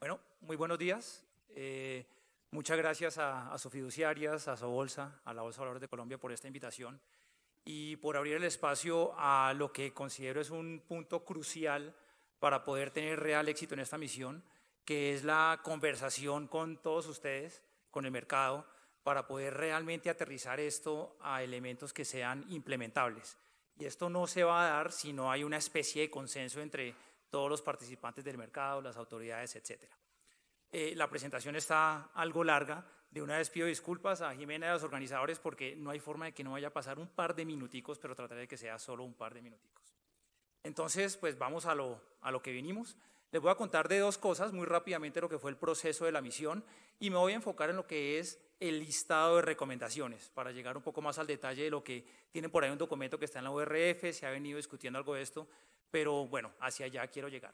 Bueno, muy buenos días. Muchas gracias a Sofiduciarias, a Sobolsa, a la Bolsa de Valores de Colombia por esta invitación y por abrir el espacio a lo que considero es un punto crucial para poder tener real éxito en esta misión, que es la conversación con todos ustedes, con el mercado, para poder realmente aterrizar esto a elementos que sean implementables. Y esto no se va a dar si no hay una especie de consenso entre todos los participantes del mercado, las autoridades, etcétera. La presentación está algo larga. De una vez pido disculpas a Jimena y a los organizadores porque no hay forma de que no vaya a pasar un par de minuticos, pero trataré de que sea solo un par de minuticos. Entonces, pues vamos a lo que vinimos. Les voy a contar de dos cosas muy rápidamente lo que fue el proceso de la misión y me voy a enfocar en lo que es el listado de recomendaciones para llegar un poco más al detalle de lo que tienen por ahí un documento que está en la URF, se ha venido discutiendo algo de esto, pero bueno, hacia allá quiero llegar.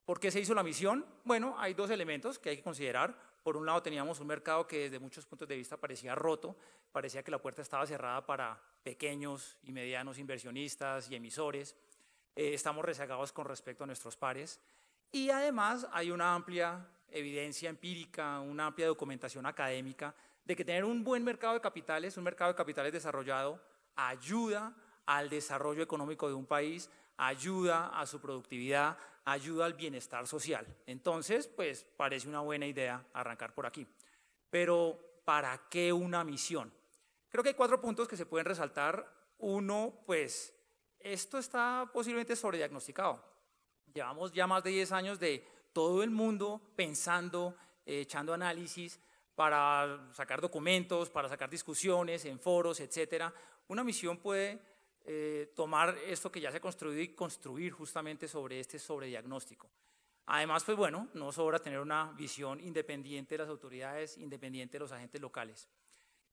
¿Por qué se hizo la misión? Bueno, hay dos elementos que hay que considerar. Por un lado teníamos un mercado que desde muchos puntos de vista parecía roto, parecía que la puerta estaba cerrada para pequeños y medianos inversionistas y emisores. Estamos rezagados con respecto a nuestros pares y además hay una amplia evidencia empírica, una amplia documentación académica de que tener un buen mercado de capitales, un mercado de capitales desarrollado, ayuda al desarrollo económico de un país, ayuda a su productividad, ayuda al bienestar social. Entonces, pues parece una buena idea arrancar por aquí. Pero, ¿para qué una misión? Creo que hay 4 puntos que se pueden resaltar. Uno, pues, esto está posiblemente sobrediagnosticado. Llevamos ya más de 10 años de todo el mundo pensando, echando análisis para sacar documentos, para sacar discusiones en foros, etcétera. Una misión puede tomar esto que ya se ha construido y construir justamente sobre este sobrediagnóstico. Además, pues bueno, no sobra tener una visión independiente de las autoridades, independiente de los agentes locales.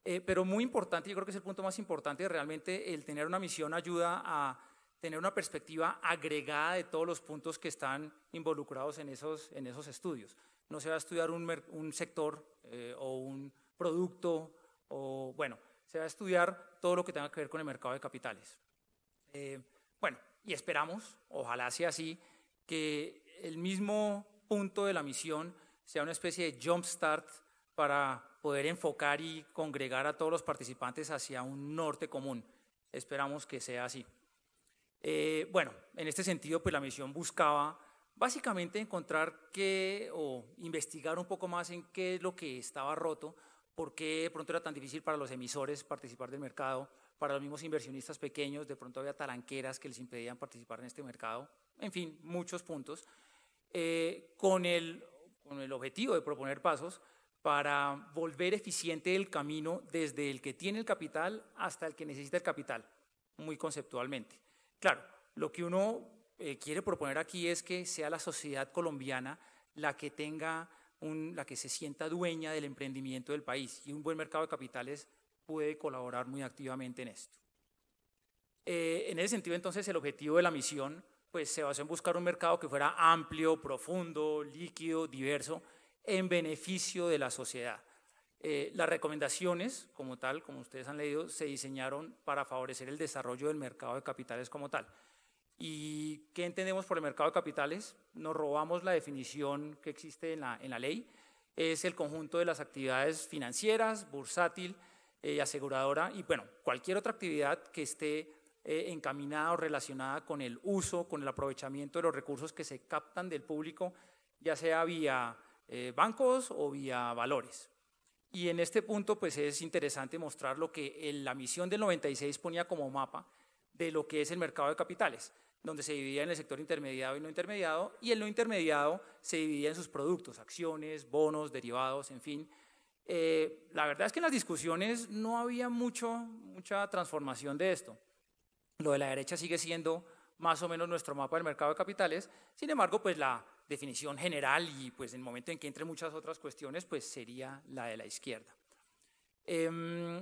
Pero muy importante, yo creo que es el punto más importante, realmente el tener una misión ayuda a tener una perspectiva agregada de todos los puntos que están involucrados en esos estudios. No se va a estudiar un sector o un producto, o bueno, se va a estudiar todo lo que tenga que ver con el mercado de capitales. Bueno, y esperamos, ojalá sea así, que el mismo punto de la misión sea una especie de jump start para poder enfocar y congregar a todos los participantes hacia un norte común. Esperamos que sea así. Bueno, en este sentido, pues la misión buscaba básicamente encontrar o investigar un poco más en qué es lo que estaba roto, por qué de pronto era tan difícil para los emisores participar del mercado, para los mismos inversionistas pequeños, de pronto había talanqueras que les impedían participar en este mercado, en fin, muchos puntos, con el objetivo de proponer pasos para volver eficiente el camino desde el que tiene el capital hasta el que necesita el capital, muy conceptualmente. Claro, lo que uno quiere proponer aquí es que sea la sociedad colombiana la que la que se sienta dueña del emprendimiento del país, y un buen mercado de capitales puede colaborar muy activamente en esto. En ese sentido, entonces, el objetivo de la misión pues, se basó en buscar un mercado que fuera amplio, profundo, líquido, diverso, en beneficio de la sociedad. Las recomendaciones, como tal, como ustedes han leído, se diseñaron para favorecer el desarrollo del mercado de capitales como tal. ¿Y qué entendemos por el mercado de capitales? Nos robamos la definición que existe en la ley. Es el conjunto de las actividades financieras, bursátil, aseguradora y bueno, cualquier otra actividad que esté encaminada o relacionada con el uso, con el aprovechamiento de los recursos que se captan del público, ya sea vía bancos o vía valores. Y en este punto pues es interesante mostrar lo que la misión del 96 ponía como mapa de lo que es el mercado de capitales, donde se dividía en el sector intermediado y no intermediado, y el no intermediado se dividía en sus productos, acciones, bonos, derivados, en fin. La verdad es que en las discusiones no había mucha transformación de esto. Lo de la derecha sigue siendo más o menos nuestro mapa del mercado de capitales, sin embargo, pues la definición general y pues en el momento en que entre muchas otras cuestiones, pues sería la de la izquierda.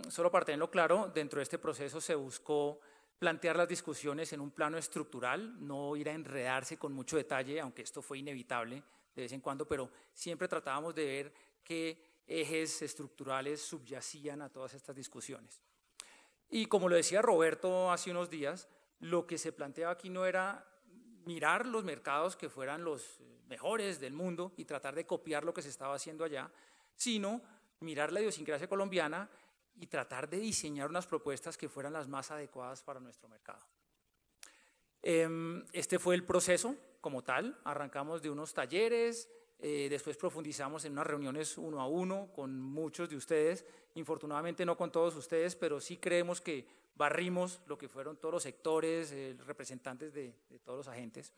Solo para tenerlo claro, dentro de este proceso se buscó plantear las discusiones en un plano estructural, no ir a enredarse con mucho detalle, aunque esto fue inevitable de vez en cuando, pero siempre tratábamos de ver qué ejes estructurales subyacían a todas estas discusiones. Y como lo decía Roberto hace unos días, lo que se planteaba aquí no era mirar los mercados que fueran los mejores del mundo y tratar de copiar lo que se estaba haciendo allá, sino mirar la idiosincrasia colombiana y tratar de diseñar unas propuestas que fueran las más adecuadas para nuestro mercado. Este fue el proceso como tal. Arrancamos de unos talleres, después profundizamos en unas reuniones 1 a 1 con muchos de ustedes, infortunadamente no con todos ustedes, pero sí creemos que barrimos lo que fueron todos los sectores, representantes de todos los agentes.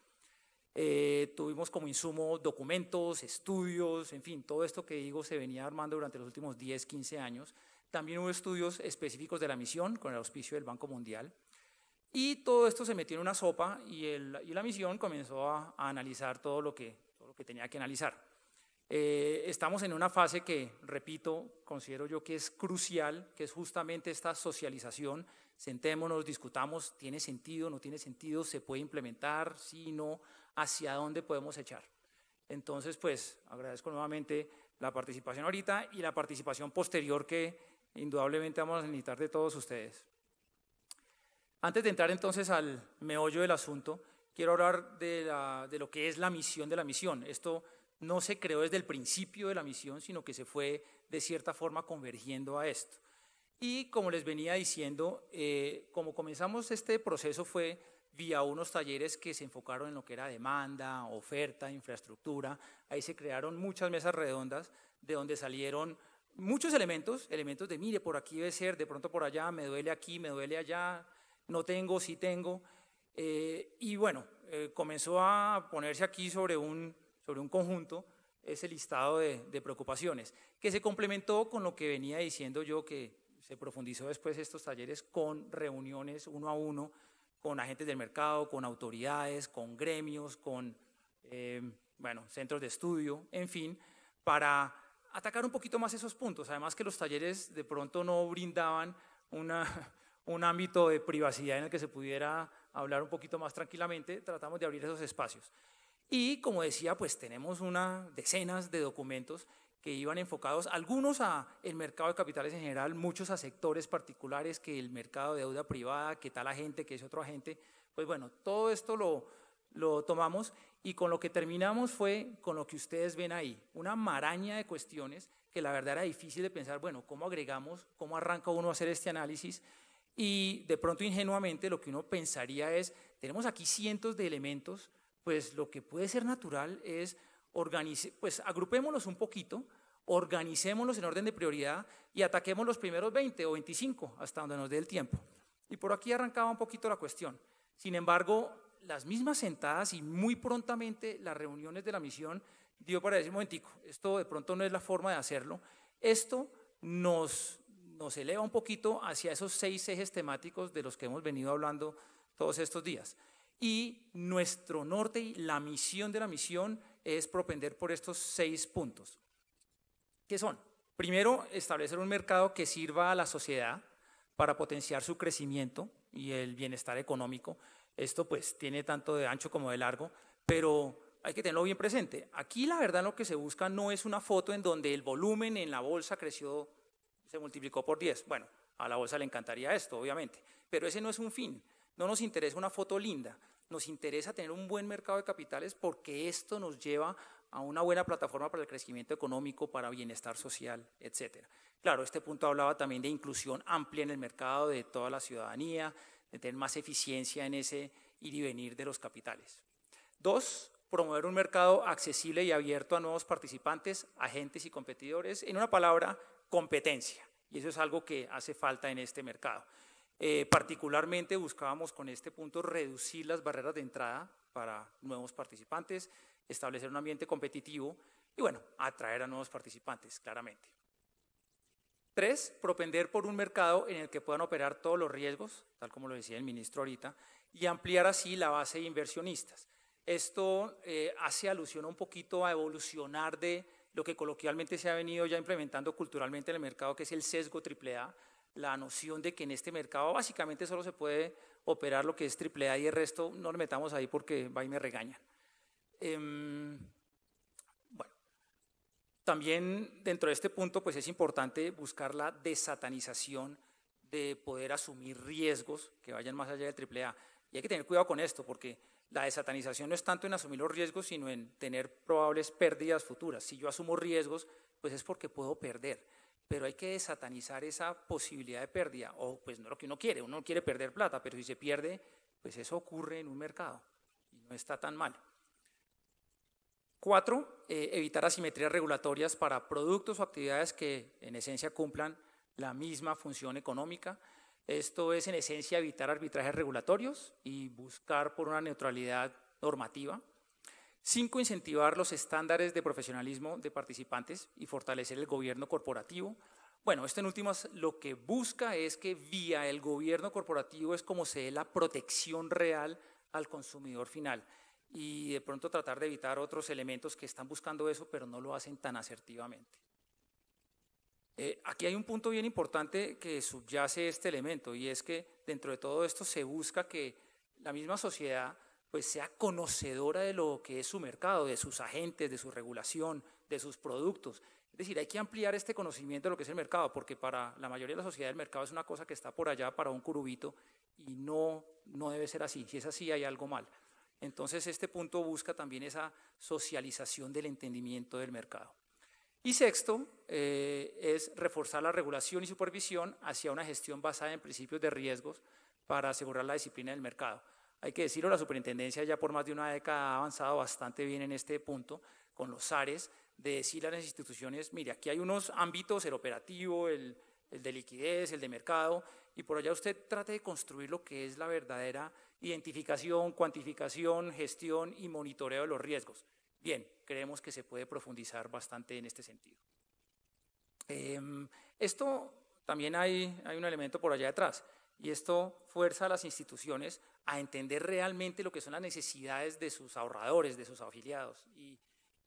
Tuvimos como insumo documentos, estudios, en fin, todo esto que digo se venía armando durante los últimos 10, 15 años. También hubo estudios específicos de la misión con el auspicio del Banco Mundial. Y todo esto se metió en una sopa y la misión comenzó a analizar todo lo que tenía que analizar. Estamos en una fase que, repito, considero yo que es crucial, que es justamente esta socialización. Sentémonos, discutamos, ¿tiene sentido, no tiene sentido? ¿Se puede implementar? ¿Sí, no? ¿Hacia dónde podemos echar? Entonces, pues, agradezco nuevamente la participación ahorita y la participación posterior que indudablemente vamos a necesitar de todos ustedes. Antes de entrar entonces al meollo del asunto, quiero hablar de lo que es la misión de la misión. Esto no se creó desde el principio de la misión, sino que se fue de cierta forma convergiendo a esto. Y como les venía diciendo, como comenzamos este proceso fue vía unos talleres que se enfocaron en lo que era demanda, oferta, infraestructura. Ahí se crearon muchas mesas redondas de donde salieron muchos elementos de mire, por aquí debe ser, de pronto por allá, me duele aquí, me duele allá, no tengo, sí tengo, y bueno, comenzó a ponerse aquí sobre un conjunto ese listado de preocupaciones, que se complementó con lo que venía diciendo yo, que se profundizó después estos talleres con reuniones 1 a 1, con agentes del mercado, con autoridades, con gremios, con centros de estudio, en fin, para atacar un poquito más esos puntos. Además que los talleres de pronto no brindaban un ámbito de privacidad en el que se pudiera hablar un poquito más tranquilamente, tratamos de abrir esos espacios. Y como decía, pues tenemos decenas de documentos que iban enfocados, algunos a el mercado de capitales en general, muchos a sectores particulares, que el mercado de deuda privada, que tal agente, que es otro agente. Pues bueno, todo esto lo tomamos y con lo que terminamos fue con lo que ustedes ven ahí, una maraña de cuestiones que la verdad era difícil de pensar, bueno, ¿cómo agregamos, cómo arranca uno a hacer este análisis? Y de pronto ingenuamente lo que uno pensaría es, tenemos aquí cientos de elementos, pues lo que puede ser natural es pues agrupémoslos un poquito, organicémoslos en orden de prioridad y ataquemos los primeros 20 o 25 hasta donde nos dé el tiempo. Y por aquí arrancaba un poquito la cuestión. Sin embargo, las mismas sentadas y muy prontamente las reuniones de la misión dio para decir, un momentico, esto de pronto no es la forma de hacerlo. Esto nos eleva un poquito hacia esos 6 ejes temáticos de los que hemos venido hablando todos estos días. Y nuestro norte y la misión de la misión es propender por estos 6 puntos. ¿Qué son? Primero, establecer un mercado que sirva a la sociedad para potenciar su crecimiento y el bienestar económico. Esto pues tiene tanto de ancho como de largo, pero hay que tenerlo bien presente. Aquí la verdad lo que se busca no es una foto en donde el volumen en la bolsa creció, se multiplicó por 10. Bueno, a la bolsa le encantaría esto, obviamente, pero ese no es un fin. No nos interesa una foto linda, nos interesa tener un buen mercado de capitales porque esto nos lleva a una buena plataforma para el crecimiento económico, para bienestar social, etc. Claro, este punto hablaba también de inclusión amplia en el mercado de toda la ciudadanía, de tener más eficiencia en ese ir y venir de los capitales. 2, promover un mercado accesible y abierto a nuevos participantes, agentes y competidores. En una palabra, competencia. Y eso es algo que hace falta en este mercado. Particularmente buscábamos con este punto reducir las barreras de entrada para nuevos participantes, establecer un ambiente competitivo y bueno, atraer a nuevos participantes, claramente. 3, propender por un mercado en el que puedan operar todos los riesgos, tal como lo decía el ministro ahorita, y ampliar así la base de inversionistas. Esto hace alusión un poquito a evolucionar de lo que coloquialmente se ha venido ya implementando culturalmente en el mercado, que es el sesgo AAA, la noción de que en este mercado básicamente solo se puede operar lo que es AAA y el resto no le metamos ahí porque va y me regañan. Bueno, también dentro de este punto pues es importante buscar la desatanización de poder asumir riesgos que vayan más allá del AAA. Y hay que tener cuidado con esto, porque la desatanización no es tanto en asumir los riesgos, sino en tener probables pérdidas futuras. Si yo asumo riesgos, pues es porque puedo perder, pero hay que desatanizar esa posibilidad de pérdida, o pues no es lo que uno quiere perder plata, pero si se pierde, pues eso ocurre en un mercado y no está tan mal. 4, evitar asimetrías regulatorias para productos o actividades que en esencia cumplan la misma función económica. Esto es en esencia evitar arbitrajes regulatorios y buscar por una neutralidad normativa. 5, incentivar los estándares de profesionalismo de participantes y fortalecer el gobierno corporativo. Bueno, esto en últimas lo que busca es que vía el gobierno corporativo es como se dé la protección real al consumidor final y de pronto tratar de evitar otros elementos que están buscando eso, pero no lo hacen tan asertivamente. Aquí hay un punto bien importante que subyace este elemento y es que dentro de todo esto se busca que la misma sociedad pues sea conocedora de lo que es su mercado, de sus agentes, de su regulación, de sus productos. Es decir, hay que ampliar este conocimiento de lo que es el mercado, porque para la mayoría de la sociedad el mercado es una cosa que está por allá para un curubito y no debe ser así. Si es así, hay algo mal. Entonces, este punto busca también esa socialización del entendimiento del mercado. Y 6, es reforzar la regulación y supervisión hacia una gestión basada en principios de riesgos para asegurar la disciplina del mercado. Hay que decirlo, la superintendencia ya por más de una década ha avanzado bastante bien en este punto, con los SARES, de decirle a las instituciones, mire, aquí hay unos ámbitos, el operativo, el de liquidez, el de mercado, y por allá usted trate de construir lo que es la verdadera identificación, cuantificación, gestión y monitoreo de los riesgos. Bien, creemos que se puede profundizar bastante en este sentido. Esto también hay un elemento por allá detrás, y esto fuerza a las instituciones a entender realmente lo que son las necesidades de sus ahorradores, de sus afiliados.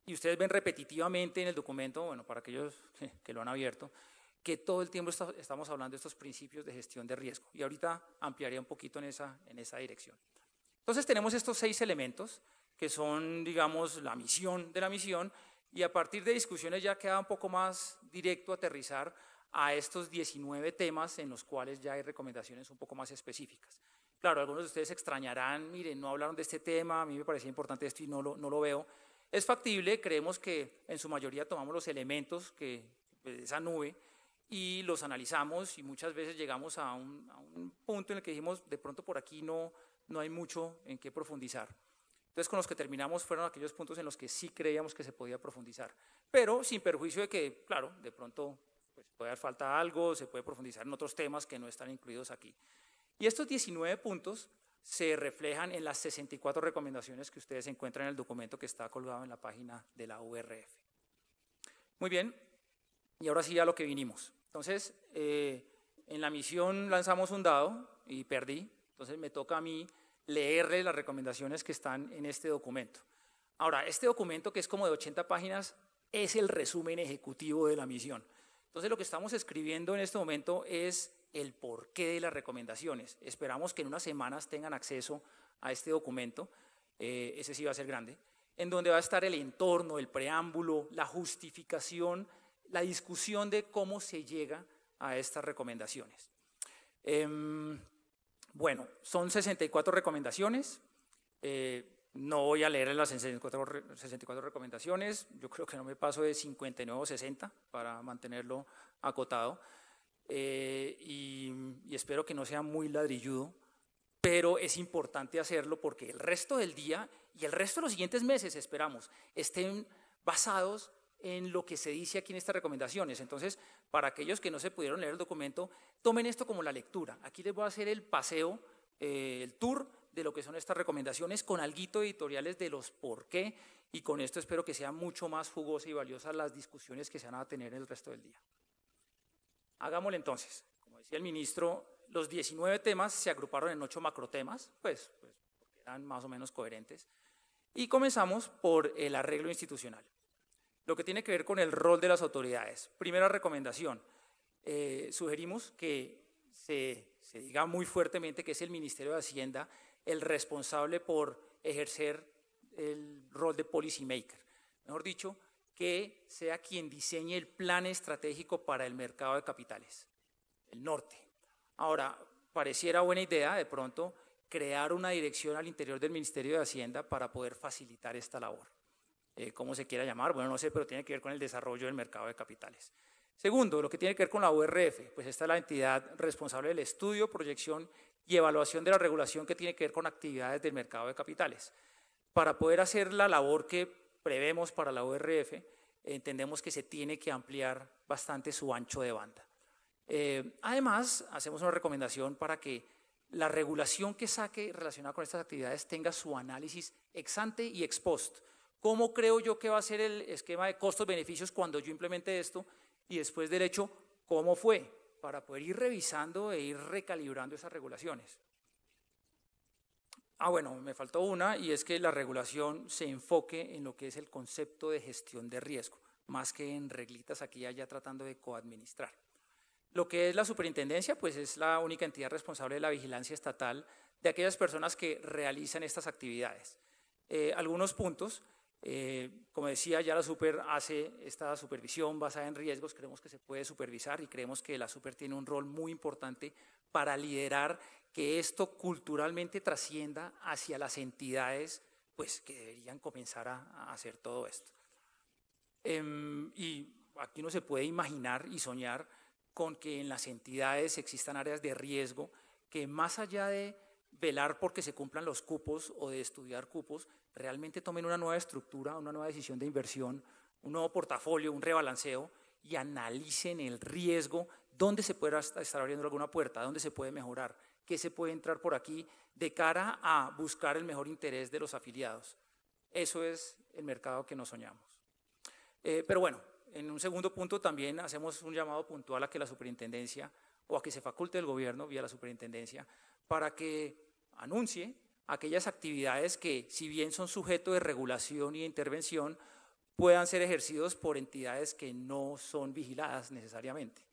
Y ustedes ven repetitivamente en el documento, bueno, para aquellos que lo han abierto, que todo el tiempo estamos hablando de estos principios de gestión de riesgo. Y ahorita ampliaría un poquito en esa dirección. Entonces tenemos estos 6 elementos que son, digamos, la misión de la misión, y a partir de discusiones ya queda un poco más directo aterrizar a estos 19 temas en los cuales ya hay recomendaciones un poco más específicas. Claro, algunos de ustedes extrañarán, miren, no hablaron de este tema, a mí me parecía importante esto y no lo veo. Es factible, creemos que en su mayoría tomamos los elementos de esa nube y los analizamos y muchas veces llegamos a un punto en el que dijimos, de pronto por aquí no hay mucho en qué profundizar. Entonces, con los que terminamos fueron aquellos puntos en los que sí creíamos que se podía profundizar, pero sin perjuicio de que, claro, de pronto pues, puede haber falta algo, se puede profundizar en otros temas que no están incluidos aquí. Y estos 19 puntos se reflejan en las 64 recomendaciones que ustedes encuentran en el documento que está colgado en la página de la URF. Muy bien, y ahora sí a lo que vinimos. Entonces, en la misión lanzamos un dado y perdí, entonces me toca a mí leerle las recomendaciones que están en este documento. Ahora, este documento, que es como de 80 páginas, es el resumen ejecutivo de la misión. Entonces, lo que estamos escribiendo en este momento es el porqué de las recomendaciones. Esperamos que en unas semanas tengan acceso a este documento, ese sí va a ser grande, en donde va a estar el entorno, el preámbulo, la justificación, la discusión de cómo se llega a estas recomendaciones. Bueno, son 64 recomendaciones, no voy a leer las 64 recomendaciones, yo creo que no me paso de 59 o 60 para mantenerlo acotado, y espero que no sea muy ladrilludo, pero es importante hacerlo porque el resto del día y el resto de los siguientes meses, esperamos, estén basados en lo que se dice aquí en estas recomendaciones. Entonces, para aquellos que no se pudieron leer el documento, tomen esto como la lectura. Aquí les voy a hacer el paseo, el tour de lo que son estas recomendaciones con alguito editoriales de los por qué, y con esto espero que sean mucho más jugosas y valiosas las discusiones que se van a tener el resto del día. Hagámoslo entonces. Como decía el ministro, los 19 temas se agruparon en 8 macrotemas, pues porque eran más o menos coherentes, y comenzamos por el arreglo institucional. Lo que tiene que ver con el rol de las autoridades. Primera recomendación, sugerimos que se diga muy fuertemente que es el Ministerio de Hacienda el responsable por ejercer el rol de policy maker. Mejor dicho, que sea quien diseñe el plan estratégico para el mercado de capitales, el norte. Ahora, pareciera buena idea de pronto crear una dirección al interior del Ministerio de Hacienda para poder facilitar esta labor. ¿Cómo se quiera llamar? Bueno, no sé, pero tiene que ver con el desarrollo del mercado de capitales. Segundo, lo que tiene que ver con la URF, pues esta es la entidad responsable del estudio, proyección y evaluación de la regulación que tiene que ver con actividades del mercado de capitales. Para poder hacer la labor que prevemos para la URF, entendemos que se tiene que ampliar bastante su ancho de banda. Además, hacemos una recomendación para que la regulación que saque relacionada con estas actividades tenga su análisis ex ante y ex post. ¿Cómo creo yo que va a ser el esquema de costos-beneficios cuando yo implemente esto? Y después del hecho, ¿cómo fue? Para poder ir revisando e ir recalibrando esas regulaciones. Bueno, me faltó una, y es que la regulación se enfoque en lo que es el concepto de gestión de riesgo, más que en reglitas aquí y allá tratando de coadministrar. Lo que es la superintendencia, pues es la única entidad responsable de la vigilancia estatal de aquellas personas que realizan estas actividades. Algunos puntos, como decía, ya la super hace esta supervisión basada en riesgos, creemos que se puede supervisar y creemos que la super tiene un rol muy importante para liderar que esto culturalmente trascienda hacia las entidades pues, que deberían comenzar a hacer todo esto. Y aquí uno se puede imaginar y soñar con que en las entidades existan áreas de riesgo que, más allá de velar porque se cumplan los cupos o de estudiar cupos, realmente tomen una nueva estructura, una nueva decisión de inversión, un nuevo portafolio, un rebalanceo, y analicen el riesgo, dónde se puede estar abriendo alguna puerta, dónde se puede mejorar, qué se puede entrar por aquí, de cara a buscar el mejor interés de los afiliados. Eso es el mercado que nos soñamos. Pero bueno, en un segundo punto también hacemos un llamado puntual a que la superintendencia, o a que se faculte el gobierno vía la superintendencia, para que anuncie aquellas actividades que, si bien son sujeto de regulación y de intervención, puedan ser ejercidos por entidades que no son vigiladas necesariamente.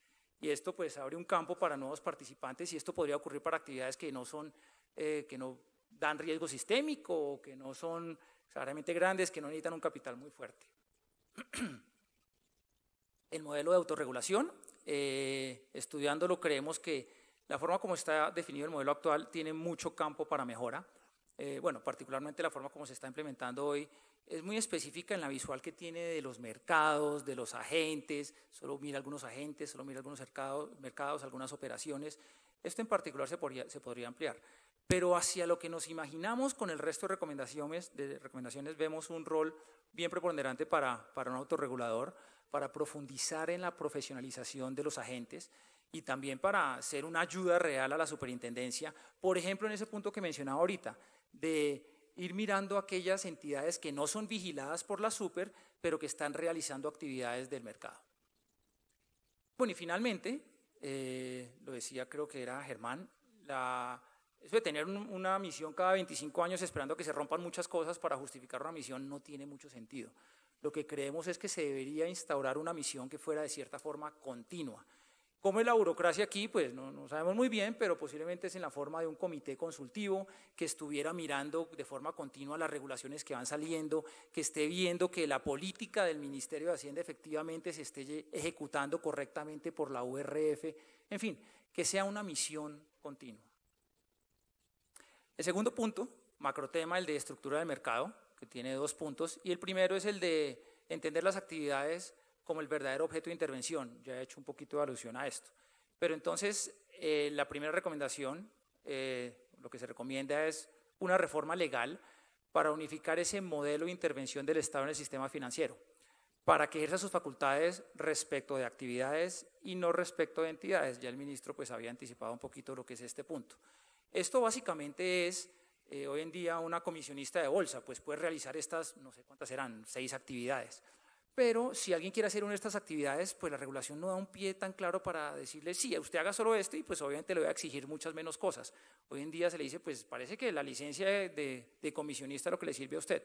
Y esto pues abre un campo para nuevos participantes, y esto podría ocurrir para actividades que no dan riesgo sistémico, o que no son claramente grandes, que no necesitan un capital muy fuerte. El modelo de autorregulación, estudiándolo, creemos que la forma como está definido el modelo actual tiene mucho campo para mejora. Bueno, particularmente la forma como se está implementando hoy es muy específica en la visual que tiene de los mercados, de los agentes, solo mira algunos agentes, solo mira algunos mercados, algunas operaciones. Esto en particular se podría ampliar. Pero hacia lo que nos imaginamos con el resto de recomendaciones vemos un rol bien preponderante para un autorregulador, para profundizar en la profesionalización de los agentes y también para ser una ayuda real a la superintendencia, por ejemplo, en ese punto que mencionaba ahorita, de ir mirando aquellas entidades que no son vigiladas por la super, pero que están realizando actividades del mercado. Bueno, y finalmente, lo decía, creo que era Germán, eso de tener una misión cada 25 años esperando que se rompan muchas cosas para justificar una misión no tiene mucho sentido. Lo que creemos es que se debería instaurar una misión que fuera de cierta forma continua. ¿Cómo es la burocracia aquí? Pues no sabemos muy bien, pero posiblemente es en la forma de un comité consultivo que estuviera mirando de forma continua las regulaciones que van saliendo, que esté viendo que la política del Ministerio de Hacienda efectivamente se esté ejecutando correctamente por la URF, en fin, que sea una misión continua. El segundo punto, macrotema, el de estructura del mercado, que tiene 2 puntos, y el primero es el de entender las actividades como el verdadero objeto de intervención. Ya he hecho un poquito de alusión a esto. Pero entonces, la primera recomendación, lo que se recomienda es una reforma legal para unificar ese modelo de intervención del Estado en el sistema financiero, para que ejerza sus facultades respecto de actividades y no respecto de entidades. Ya el ministro pues había anticipado un poquito lo que es este punto. Esto básicamente es, hoy en día una comisionista de bolsa pues puede realizar estas, no sé cuántas serán, 6 actividades. Pero si alguien quiere hacer una de estas actividades, pues la regulación no da un pie tan claro para decirle, sí, usted haga solo esto, y pues obviamente le voy a exigir muchas menos cosas. Hoy en día se le dice, pues parece que la licencia de comisionista es lo que le sirve a usted.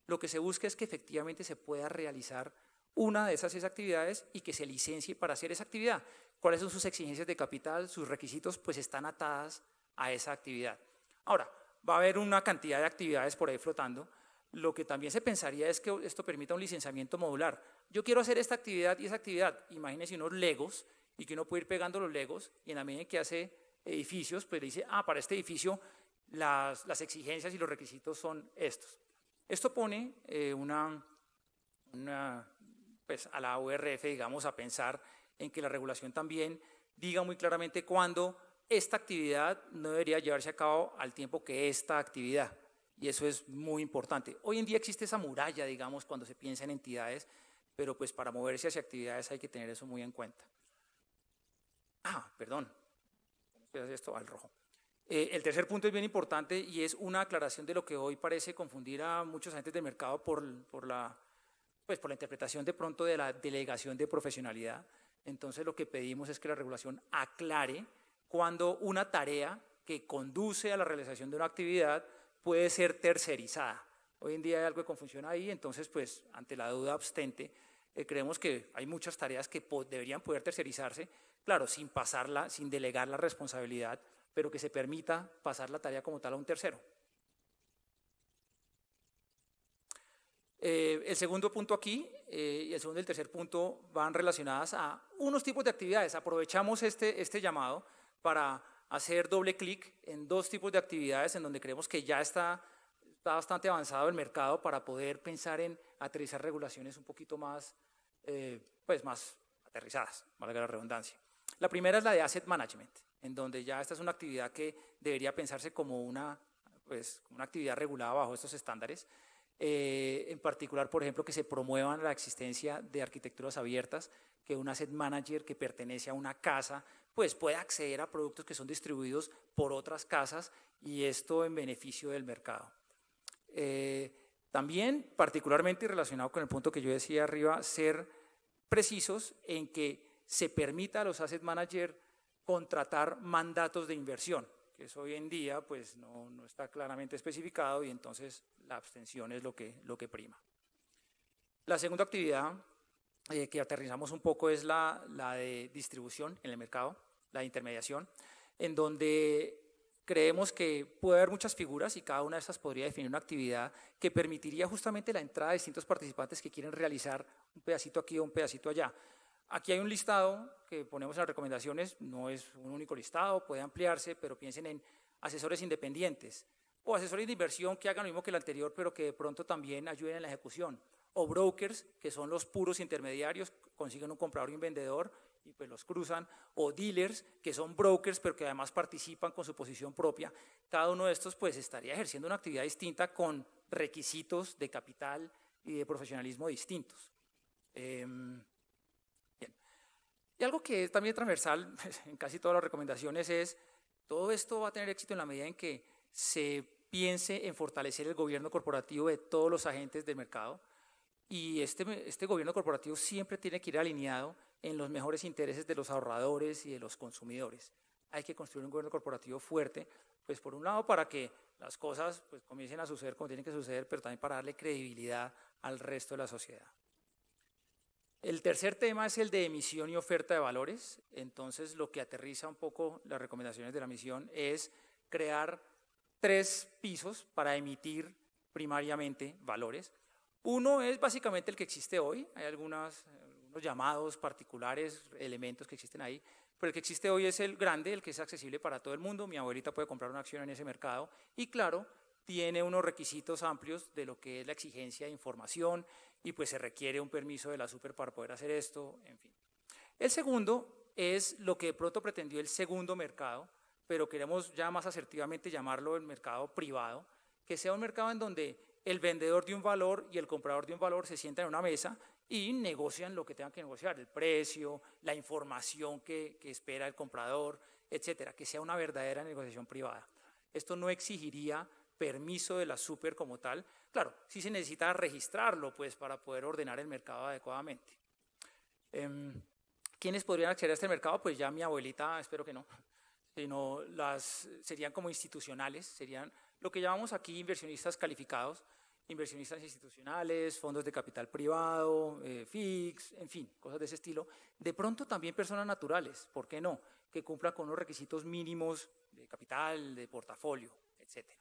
Lo que se busca es que efectivamente se pueda realizar una de esas 6 actividades y que se licencie para hacer esa actividad. ¿Cuáles son sus exigencias de capital? Sus requisitos pues están atadas a esa actividad. Ahora, va a haber una cantidad de actividades por ahí flotando. Lo que también se pensaría es que esto permita un licenciamiento modular. Yo quiero hacer esta actividad y esa actividad. Imagínense unos legos y que uno puede ir pegando los legos y en la medida en que hace edificios, pues le dice, para este edificio las exigencias y los requisitos son estos. Esto pone pues a la URF, digamos, a pensar en que la regulación también diga muy claramente cuándo esta actividad no debería llevarse a cabo al tiempo que esta actividad. Y eso es muy importante. Hoy en día existe esa muralla, digamos, cuando se piensa en entidades, pero pues para moverse hacia actividades hay que tener eso muy en cuenta. Perdón, esto al rojo. El tercer punto es bien importante y es una aclaración de lo que hoy parece confundir a muchos agentes del mercado por la interpretación de pronto de la delegación de profesionalidad. Entonces lo que pedimos es que la regulación aclare cuando una tarea que conduce a la realización de una actividad puede ser tercerizada. Hoy en día hay algo de confusión ahí, entonces pues ante la duda abstente, creemos que hay muchas tareas que deberían poder tercerizarse, claro, sin delegar la responsabilidad, pero que se permita pasar la tarea como tal a un tercero. El segundo punto aquí y el segundo y el tercer punto van relacionadas a unos tipos de actividades. Aprovechamos este llamado para hacer doble clic en dos tipos de actividades en donde creemos que ya está bastante avanzado el mercado para poder pensar en aterrizar regulaciones un poquito más, más aterrizadas, valga la redundancia. La primera es la de Asset Management, en donde ya esta es una actividad que debería pensarse como una actividad regulada bajo estos estándares. En particular, por ejemplo, que se promuevan la existencia de arquitecturas abiertas, que un asset manager que pertenece a una casa pues pueda acceder a productos que son distribuidos por otras casas y esto en beneficio del mercado. También, particularmente relacionado con el punto que yo decía arriba, ser precisos en que se permita a los asset managers contratar mandatos de inversión, que eso hoy en día pues no está claramente especificado y entonces la abstención es lo que prima. La segunda actividad que aterrizamos un poco es la de distribución en el mercado, la de intermediación, en donde creemos que puede haber muchas figuras y cada una de estas podría definir una actividad que permitiría justamente la entrada de distintos participantes que quieren realizar un pedacito aquí o un pedacito allá. Aquí hay un listado que ponemos en las recomendaciones, no es un único listado, puede ampliarse, pero piensen en asesores independientes o asesores de inversión que hagan lo mismo que el anterior, pero que de pronto también ayuden en la ejecución, o brokers, que son los puros intermediarios, consiguen un comprador y un vendedor y pues los cruzan, o dealers, que son brokers, pero que además participan con su posición propia. Cada uno de estos pues estaría ejerciendo una actividad distinta con requisitos de capital y de profesionalismo distintos. Y algo que es también transversal en casi todas las recomendaciones es, todo esto va a tener éxito en la medida en que se piense en fortalecer el gobierno corporativo de todos los agentes del mercado y este gobierno corporativo siempre tiene que ir alineado en los mejores intereses de los ahorradores y de los consumidores. Hay que construir un gobierno corporativo fuerte, pues por un lado para que las cosas pues comiencen a suceder como tienen que suceder, pero también para darle credibilidad al resto de la sociedad. El tercer tema es el de emisión y oferta de valores. Entonces, lo que aterriza un poco las recomendaciones de la misión es crear 3 pisos para emitir primariamente valores. Uno es básicamente el que existe hoy. Hay algunos llamados particulares, elementos que existen ahí, pero el que existe hoy es el grande, el que es accesible para todo el mundo. Mi abuelita puede comprar una acción en ese mercado y claro, tiene unos requisitos amplios de lo que es la exigencia de información y pues se requiere un permiso de la super para poder hacer esto, en fin. El segundo es lo que de pronto pretendió el segundo mercado, pero queremos ya más asertivamente llamarlo el mercado privado, que sea un mercado en donde el vendedor de un valor y el comprador de un valor se sientan en una mesa y negocian lo que tengan que negociar, el precio, la información que espera el comprador, etcétera, que sea una verdadera negociación privada. Esto no exigiría permiso de la super como tal. Claro, sí se necesita registrarlo pues para poder ordenar el mercado adecuadamente. ¿Quiénes podrían acceder a este mercado? Pues ya mi abuelita, espero que no, sino serían como institucionales, serían lo que llamamos aquí inversionistas calificados, inversionistas institucionales, fondos de capital privado, FICs, en fin, cosas de ese estilo. De pronto también personas naturales, ¿por qué no? Que cumplan con los requisitos mínimos de capital, de portafolio, etcétera.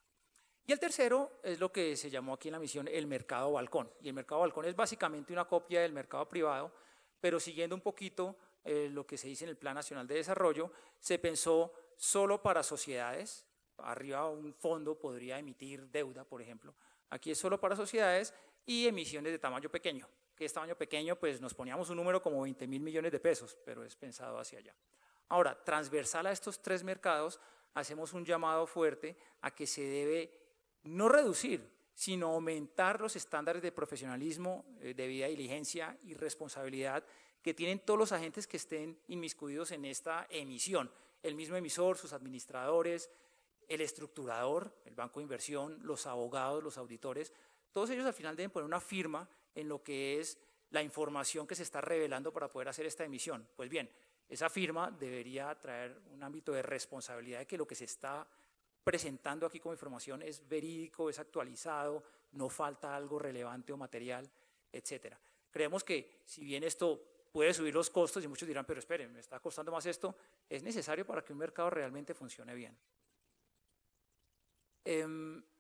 Y el tercero es lo que se llamó aquí en la misión el mercado balcón. Y el mercado balcón es básicamente una copia del mercado privado, pero siguiendo un poquito lo que se dice en el Plan Nacional de Desarrollo, se pensó solo para sociedades. Arriba un fondo podría emitir deuda, por ejemplo. Aquí es solo para sociedades y emisiones de tamaño pequeño. Que es tamaño pequeño, pues nos poníamos un número como 20.000 millones de pesos, pero es pensado hacia allá. Ahora, transversal a estos tres mercados, hacemos un llamado fuerte a que se debe no reducir, sino aumentar los estándares de profesionalismo, debida diligencia y responsabilidad que tienen todos los agentes que estén inmiscuidos en esta emisión. El mismo emisor, sus administradores, el estructurador, el banco de inversión, los abogados, los auditores, todos ellos al final deben poner una firma en lo que es la información que se está revelando para poder hacer esta emisión. Pues bien, esa firma debería traer un ámbito de responsabilidad de que lo que se está presentando aquí como información es verídico, es actualizado, no falta algo relevante o material, etcétera. Creemos que si bien esto puede subir los costos y muchos dirán, pero esperen, me está costando más esto, es necesario para que un mercado realmente funcione bien.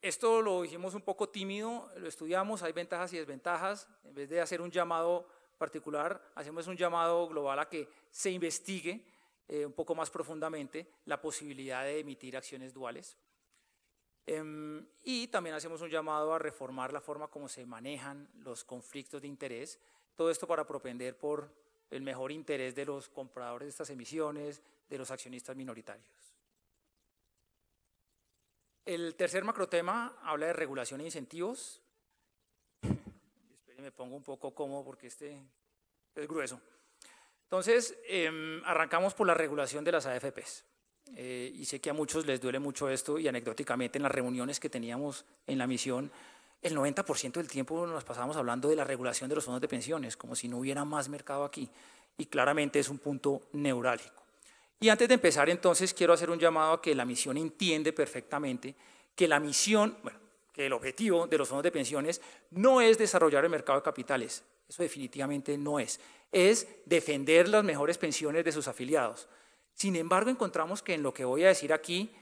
Esto lo hicimos un poco tímido, lo estudiamos, hay ventajas y desventajas. En vez de hacer un llamado particular, hacemos un llamado global a que se investigue un poco más profundamente la posibilidad de emitir acciones duales. Y también hacemos un llamado a reformar la forma como se manejan los conflictos de interés, todo esto para propender por el mejor interés de los compradores de estas emisiones, de los accionistas minoritarios. El tercer macrotema habla de regulación e incentivos. Me pongo un poco cómodo porque este es grueso. Entonces, arrancamos por la regulación de las AFPs. Y sé que a muchos les duele mucho esto y anecdóticamente en las reuniones que teníamos en la misión, el 90% del tiempo nos pasábamos hablando de la regulación de los fondos de pensiones, como si no hubiera más mercado aquí. Y claramente es un punto neurálgico. Y antes de empezar, entonces, quiero hacer un llamado a que la misión entiende perfectamente que la misión, bueno, que el objetivo de los fondos de pensiones no es desarrollar el mercado de capitales, eso definitivamente no es defender las mejores pensiones de sus afiliados. Sin embargo, encontramos que en lo que voy a decir aquí,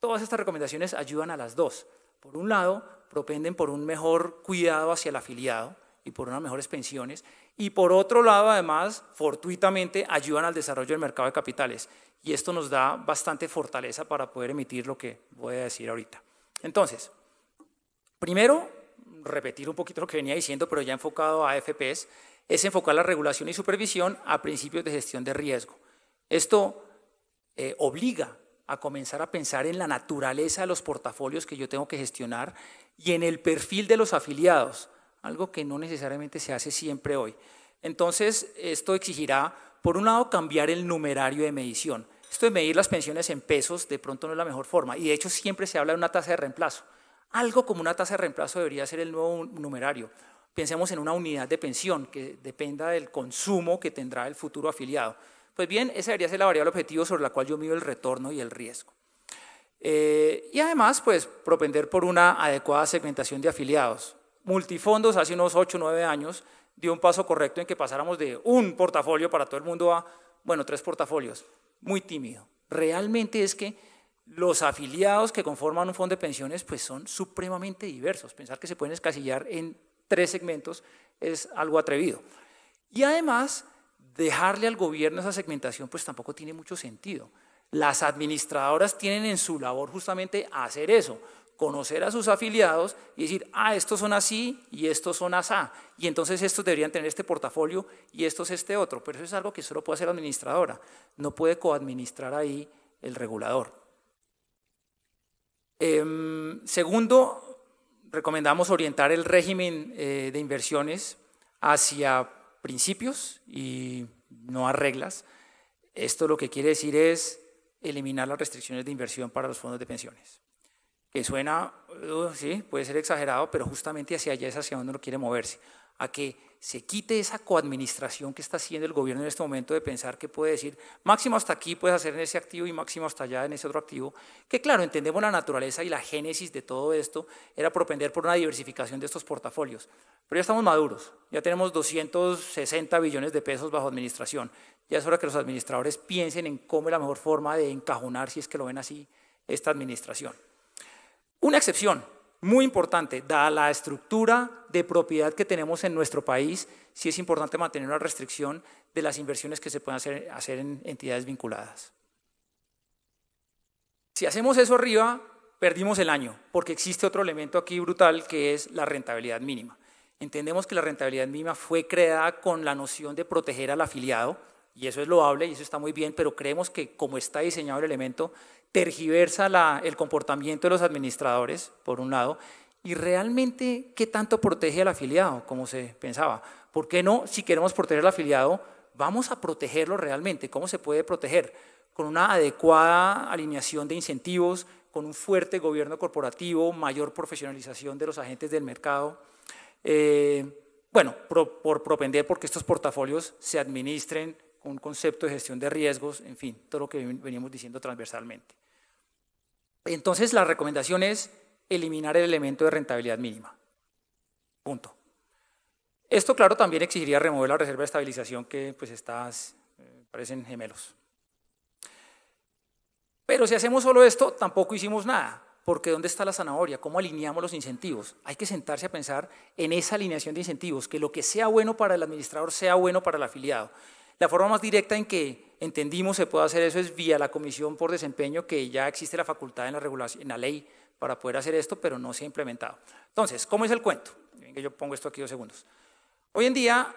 todas estas recomendaciones ayudan a las dos. Por un lado, propenden por un mejor cuidado hacia el afiliado y por unas mejores pensiones, y por otro lado, además, fortuitamente ayudan al desarrollo del mercado de capitales, y esto nos da bastante fortaleza para poder emitir lo que voy a decir ahorita. Entonces, primero, repetir un poquito lo que venía diciendo, pero ya enfocado a AFPs, es enfocar la regulación y supervisión a principios de gestión de riesgo. Esto obliga a comenzar a pensar en la naturaleza de los portafolios que yo tengo que gestionar y en el perfil de los afiliados, algo que no necesariamente se hace siempre hoy. Entonces, esto exigirá, por un lado, cambiar el numerario de medición. Esto de medir las pensiones en pesos de pronto no es la mejor forma, y de hecho siempre se habla de una tasa de reemplazo. Algo como una tasa de reemplazo debería ser el nuevo numerario. Pensemos en una unidad de pensión que dependa del consumo que tendrá el futuro afiliado. Pues bien, esa debería ser la variable objetivo sobre la cual yo mido el retorno y el riesgo. Y además, pues, propender por una adecuada segmentación de afiliados. Multifondos hace unos 8 o 9 años dio un paso correcto en que pasáramos de un portafolio para todo el mundo a, bueno, 3 portafolios. Muy tímido. Realmente es que los afiliados que conforman un fondo de pensiones pues son supremamente diversos. Pensar que se pueden escasillar en 3 segmentos es algo atrevido. Y además, dejarle al gobierno esa segmentación pues tampoco tiene mucho sentido. Las administradoras tienen en su labor justamente hacer eso, conocer a sus afiliados y decir, estos son así y estos son asá, y entonces estos deberían tener este portafolio y estos este otro, pero eso es algo que solo puede hacer la administradora, no puede coadministrar ahí el regulador. Segundo, recomendamos orientar el régimen de inversiones hacia principios y no a reglas. Esto lo que quiere decir es eliminar las restricciones de inversión para los fondos de pensiones. Que suena, sí, puede ser exagerado, pero justamente hacia allá es hacia donde uno quiere moverse, a que se quite esa coadministración que está haciendo el gobierno en este momento de pensar que puede decir máximo hasta aquí puedes hacer en ese activo y máximo hasta allá en ese otro activo, que claro, entendemos la naturaleza y la génesis de todo esto, era propender por una diversificación de estos portafolios, pero ya estamos maduros, ya tenemos 260 billones de pesos bajo administración, ya es hora que los administradores piensen en cómo es la mejor forma de encajonar, si es que lo ven así, esta administración. Una excepción muy importante, dada la estructura de propiedad que tenemos en nuestro país, sí es importante mantener una restricción de las inversiones que se pueden hacer en entidades vinculadas. Si hacemos eso arriba, perdimos el año, porque existe otro elemento aquí brutal que es la rentabilidad mínima. Entendemos que la rentabilidad mínima fue creada con la noción de proteger al afiliado, y eso es loable y eso está muy bien, pero creemos que como está diseñado el elemento, tergiversa el comportamiento de los administradores, por un lado, y realmente, ¿qué tanto protege al afiliado? Como se pensaba. ¿Por qué no, si queremos proteger al afiliado, vamos a protegerlo realmente? ¿Cómo se puede proteger? Con una adecuada alineación de incentivos, con un fuerte gobierno corporativo, mayor profesionalización de los agentes del mercado. Bueno, por propender porque estos portafolios se administren con un concepto de gestión de riesgos, en fin, todo lo que venimos diciendo transversalmente. Entonces, la recomendación es eliminar el elemento de rentabilidad mínima. Punto. Esto, claro, también exigiría remover la reserva de estabilización que pues parecen gemelos. Pero si hacemos solo esto, tampoco hicimos nada, porque ¿dónde está la zanahoria? ¿Cómo alineamos los incentivos? Hay que sentarse a pensar en esa alineación de incentivos, que lo que sea bueno para el administrador sea bueno para el afiliado. La forma más directa en que entendimos se puede hacer eso es vía la comisión por desempeño, que ya existe la facultad en la regulación, en la ley para poder hacer esto, pero no se ha implementado. Entonces, ¿cómo es el cuento? Ven que yo pongo esto aquí 2 segundos. Hoy en día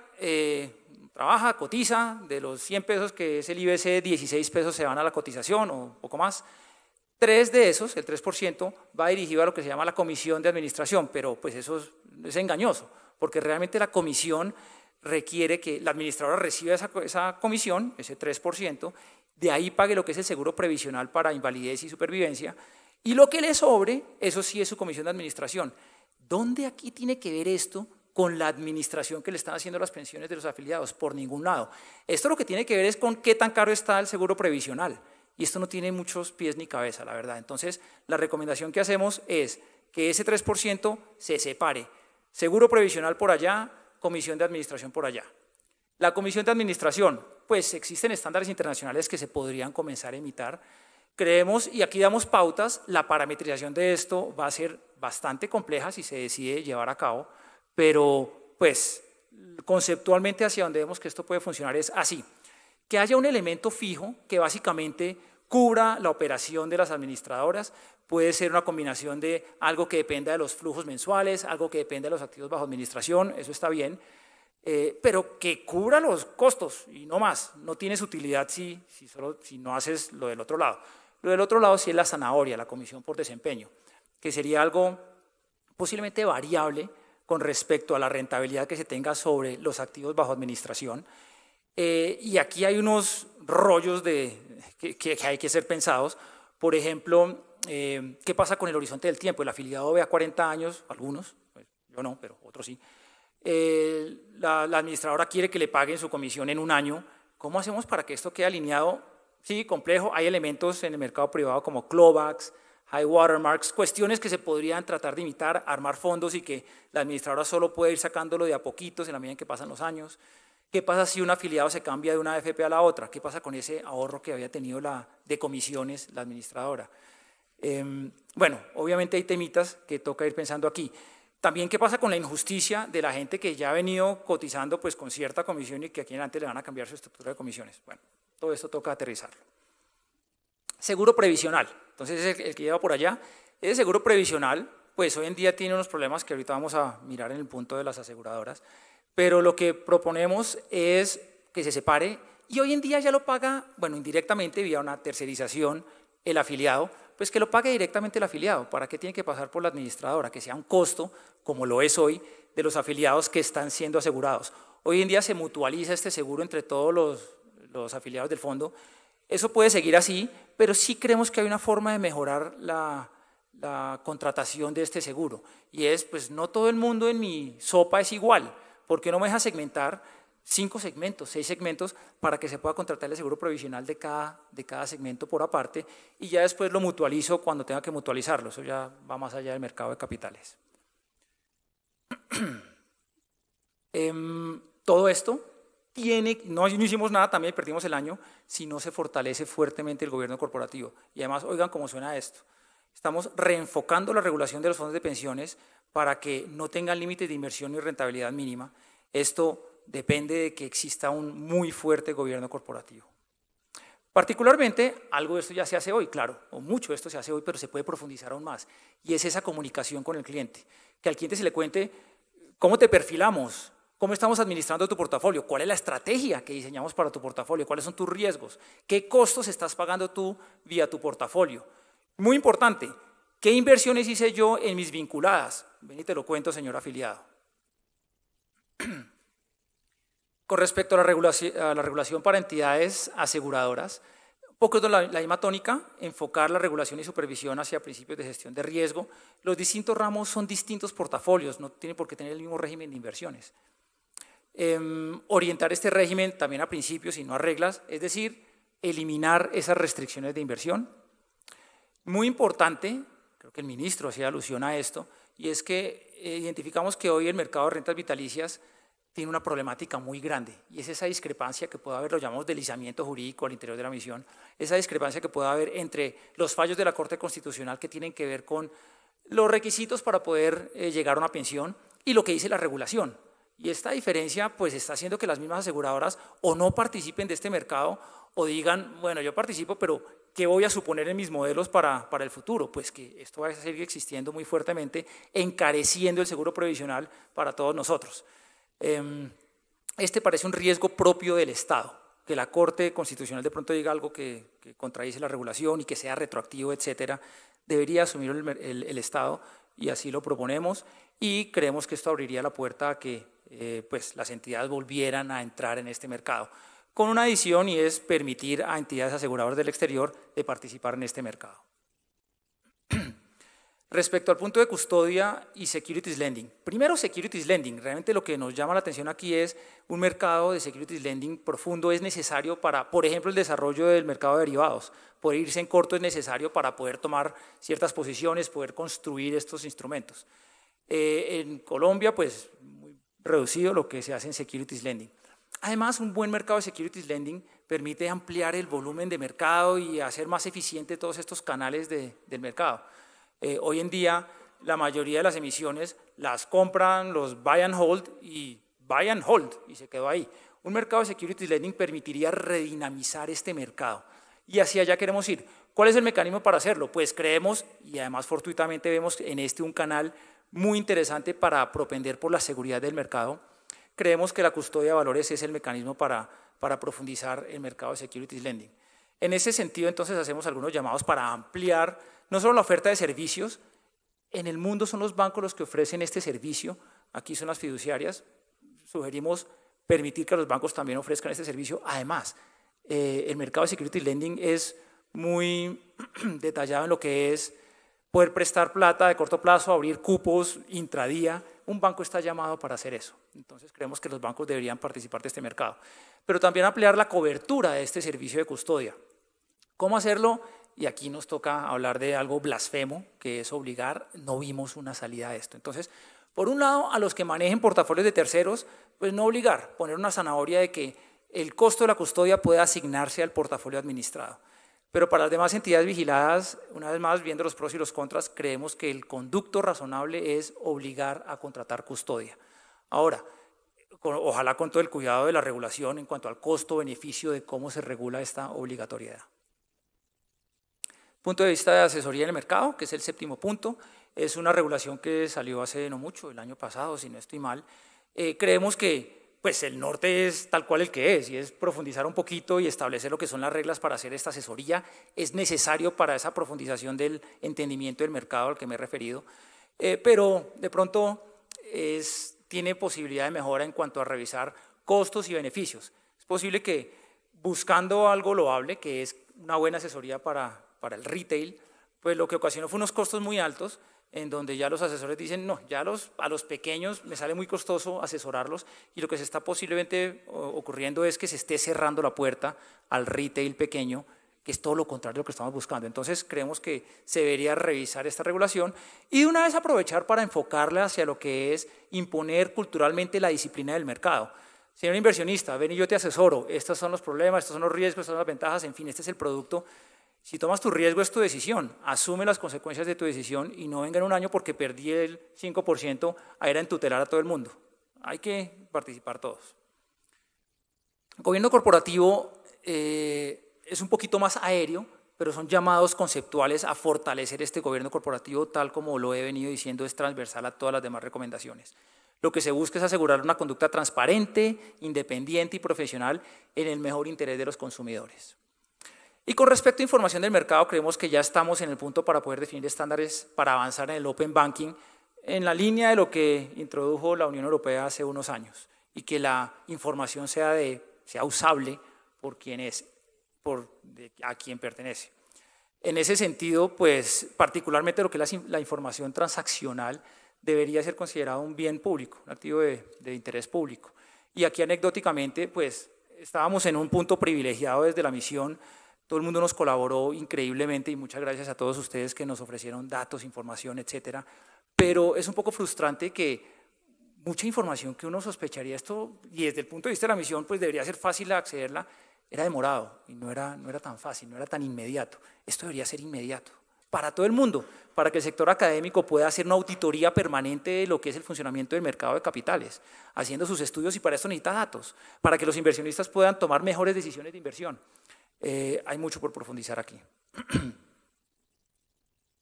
trabaja, cotiza, de los 100 pesos que es el IBC, 16 pesos se van a la cotización o poco más. 3 de esos, el 3%, va dirigido a lo que se llama la comisión de administración, pero pues eso es engañoso, porque realmente la comisión requiere que la administradora reciba esa comisión, ese 3%, de ahí pague lo que es el seguro previsional para invalidez y supervivencia, y lo que le sobre, eso sí es su comisión de administración. ¿Dónde aquí tiene que ver esto con la administración que le están haciendo las pensiones de los afiliados? Por ningún lado. Esto lo que tiene que ver es con qué tan caro está el seguro previsional, y esto no tiene muchos pies ni cabeza, la verdad. Entonces, la recomendación que hacemos es que ese 3% se separe. Seguro previsional por allá, comisión de administración por allá. La comisión de administración, pues existen estándares internacionales que se podrían comenzar a imitar. Creemos, y aquí damos pautas, la parametrización de esto va a ser bastante compleja si se decide llevar a cabo, pero pues conceptualmente hacia donde vemos que esto puede funcionar es así. Que haya un elemento fijo que básicamente cubra la operación de las administradoras. Puede ser una combinación de algo que dependa de los flujos mensuales, algo que dependa de los activos bajo administración, eso está bien, pero que cubra los costos y no más. No tienes utilidad si no haces lo del otro lado. Lo del otro lado sí es la zanahoria, la comisión por desempeño, que sería algo posiblemente variable con respecto a la rentabilidad que se tenga sobre los activos bajo administración. Y aquí hay unos rollos que hay que ser pensados. Por ejemplo, ¿qué pasa con el horizonte del tiempo? El afiliado ve a 40 años, algunos, pues yo no, pero otros sí. La administradora quiere que le paguen su comisión en un año. ¿Cómo hacemos para que esto quede alineado? Sí, complejo. Hay elementos en el mercado privado como clawbacks, high watermarks, cuestiones que se podrían tratar de imitar, armar fondos y que la administradora solo puede ir sacándolo de a poquitos en la medida en que pasan los años. ¿Qué pasa si un afiliado se cambia de una AFP a la otra? ¿Qué pasa con ese ahorro que había tenido de comisiones la administradora? Bueno, obviamente hay temitas que toca ir pensando aquí. También, ¿qué pasa con la injusticia de la gente que ya ha venido cotizando pues, con cierta comisión y que aquí en adelante le van a cambiar su estructura de comisiones? Bueno, todo esto toca aterrizarlo. Seguro previsional. Entonces, el que lleva por allá. Ese seguro previsional, pues hoy en día tiene unos problemas que ahorita vamos a mirar en el punto de las aseguradoras, pero lo que proponemos es que se separe y hoy en día ya lo paga, bueno, indirectamente vía una tercerización el afiliado, pues que lo pague directamente el afiliado. ¿Para qué tiene que pasar por la administradora? Que sea un costo, como lo es hoy, de los afiliados que están siendo asegurados. Hoy en día se mutualiza este seguro entre todos los afiliados del fondo. Eso puede seguir así, pero sí creemos que hay una forma de mejorar la contratación de este seguro. Y es, pues no todo el mundo en mi sopa es igual. ¿Por qué no me deja segmentar 5 segmentos, 6 segmentos para que se pueda contratar el seguro provisional de cada segmento por aparte y ya después lo mutualizo cuando tenga que mutualizarlo? Eso ya va más allá del mercado de capitales. Todo esto no hicimos nada, también perdimos el año, si no se fortalece fuertemente el gobierno corporativo. Y además, oigan cómo suena esto. Estamos reenfocando la regulación de los fondos de pensiones para que no tengan límites de inversión ni rentabilidad mínima. Esto depende de que exista un muy fuerte gobierno corporativo. Particularmente, algo de esto ya se hace hoy, claro, o mucho de esto se hace hoy, pero se puede profundizar aún más, y es esa comunicación con el cliente, que al cliente se le cuente cómo te perfilamos, cómo estamos administrando tu portafolio, cuál es la estrategia que diseñamos para tu portafolio, cuáles son tus riesgos, qué costos estás pagando tú vía tu portafolio. Muy importante, ¿qué inversiones hice yo en mis vinculadas? Ven y te lo cuento, señor afiliado. Con respecto a la regulación para entidades aseguradoras, un poco de la misma tónica, enfocar la regulación y supervisión hacia principios de gestión de riesgo. Los distintos ramos son distintos portafolios, no tienen por qué tener el mismo régimen de inversiones. Orientar este régimen también a principios y no a reglas, es decir, eliminar esas restricciones de inversión. Muy importante, creo que el ministro hacía alusión a esto, y es que identificamos que hoy el mercado de rentas vitalicias tiene una problemática muy grande, y es esa discrepancia que puede haber, lo llamamos deslizamiento jurídico al interior de la misión, esa discrepancia que puede haber entre los fallos de la Corte Constitucional que tienen que ver con los requisitos para poder llegar a una pensión y lo que dice la regulación. Y esta diferencia pues está haciendo que las mismas aseguradoras o no participen de este mercado o digan, bueno, yo participo, pero ¿qué voy a suponer en mis modelos para el futuro? Pues que esto va a seguir existiendo muy fuertemente, encareciendo el seguro previsional para todos nosotros. Este parece un riesgo propio del Estado, que la Corte Constitucional de pronto diga algo que contradice la regulación y que sea retroactivo, etcétera. Debería asumir el Estado y así lo proponemos y creemos que esto abriría la puerta a que pues las entidades volvieran a entrar en este mercado, con una adición y es permitir a entidades aseguradoras del exterior de participar en este mercado. Respecto al punto de custodia y securities lending. Primero, securities lending. Realmente lo que nos llama la atención aquí es un mercado de securities lending profundo es necesario para, por ejemplo, el desarrollo del mercado de derivados. Poder irse en corto es necesario para poder tomar ciertas posiciones, poder construir estos instrumentos. En Colombia, pues, muy reducido lo que se hace en securities lending. Además, un buen mercado de securities lending permite ampliar el volumen de mercado y hacer más eficiente todos estos canales del mercado. Hoy en día la mayoría de las emisiones las compran los buy and hold y se quedó ahí. Un mercado de securities lending permitiría redinamizar este mercado y hacia allá queremos ir. ¿Cuál es el mecanismo para hacerlo? Pues creemos y además fortuitamente vemos en este un canal muy interesante para propender por la seguridad del mercado. Creemos que la custodia de valores es el mecanismo para profundizar el mercado de securities lending. En ese sentido, entonces, hacemos algunos llamados para ampliar no solo la oferta de servicios, en el mundo son los bancos los que ofrecen este servicio, aquí son las fiduciarias, sugerimos permitir que los bancos también ofrezcan este servicio. Además, el mercado de securities lending es muy detallado en lo que es poder prestar plata de corto plazo, abrir cupos intradía. Un banco está llamado para hacer eso. Entonces creemos que los bancos deberían participar de este mercado. Pero también ampliar la cobertura de este servicio de custodia. ¿Cómo hacerlo? Y aquí nos toca hablar de algo blasfemo, que es obligar, no vimos una salida a esto. Entonces, por un lado, a los que manejen portafolios de terceros, pues no obligar, poner una zanahoria de que el costo de la custodia pueda asignarse al portafolio administrado. Pero para las demás entidades vigiladas, una vez más, viendo los pros y los contras, creemos que el conducto razonable es obligar a contratar custodia. Ahora, ojalá con todo el cuidado de la regulación en cuanto al costo-beneficio de cómo se regula esta obligatoriedad. Punto de vista de asesoría en el mercado, que es el séptimo punto, es una regulación que salió hace no mucho, el año pasado, si no estoy mal. Creemos que pues, el norte es tal cual el que es, y es profundizar un poquito y establecer lo que son las reglas para hacer esta asesoría. Es necesario para esa profundización del entendimiento del mercado al que me he referido, pero de pronto tiene posibilidad de mejora en cuanto a revisar costos y beneficios. Es posible que buscando algo loable, que es una buena asesoría para el retail, pues lo que ocasionó fue unos costos muy altos, en donde ya los asesores dicen, no, ya a los pequeños me sale muy costoso asesorarlos, y lo que se está posiblemente ocurriendo es que se esté cerrando la puerta al retail pequeño, que es todo lo contrario de lo que estamos buscando. Entonces creemos que se debería revisar esta regulación y de una vez aprovechar para enfocarla hacia lo que es imponer culturalmente la disciplina del mercado. Señor inversionista, ven y yo te asesoro, estos son los problemas, estos son los riesgos, estas son las ventajas, en fin, este es el producto. Si tomas tu riesgo es tu decisión, asume las consecuencias de tu decisión y no venga en un año porque perdí el 5% a ir a entutelar a todo el mundo. Hay que participar todos. Gobierno corporativo, es un poquito más aéreo, pero son llamados conceptuales a fortalecer este gobierno corporativo, tal como lo he venido diciendo, es transversal a todas las demás recomendaciones. Lo que se busca es asegurar una conducta transparente, independiente y profesional en el mejor interés de los consumidores. Y con respecto a información del mercado, creemos que ya estamos en el punto para poder definir estándares para avanzar en el Open Banking, en la línea de lo que introdujo la Unión Europea hace unos años, y que la información sea usable por quien es, a quien pertenece. En ese sentido, pues particularmente lo que es la información transaccional debería ser considerado un bien público, un activo de interés público. Y aquí anecdóticamente, pues estábamos en un punto privilegiado desde la misión, todo el mundo nos colaboró increíblemente y muchas gracias a todos ustedes que nos ofrecieron datos, información, etcétera. Pero es un poco frustrante que mucha información que uno sospecharía esto, y desde el punto de vista de la misión, pues debería ser fácil accederla, era demorado y no era tan fácil, no era tan inmediato. Esto debería ser inmediato para todo el mundo, para que el sector académico pueda hacer una auditoría permanente de lo que es el funcionamiento del mercado de capitales, haciendo sus estudios, y para esto necesita datos, para que los inversionistas puedan tomar mejores decisiones de inversión. Hay mucho por profundizar aquí.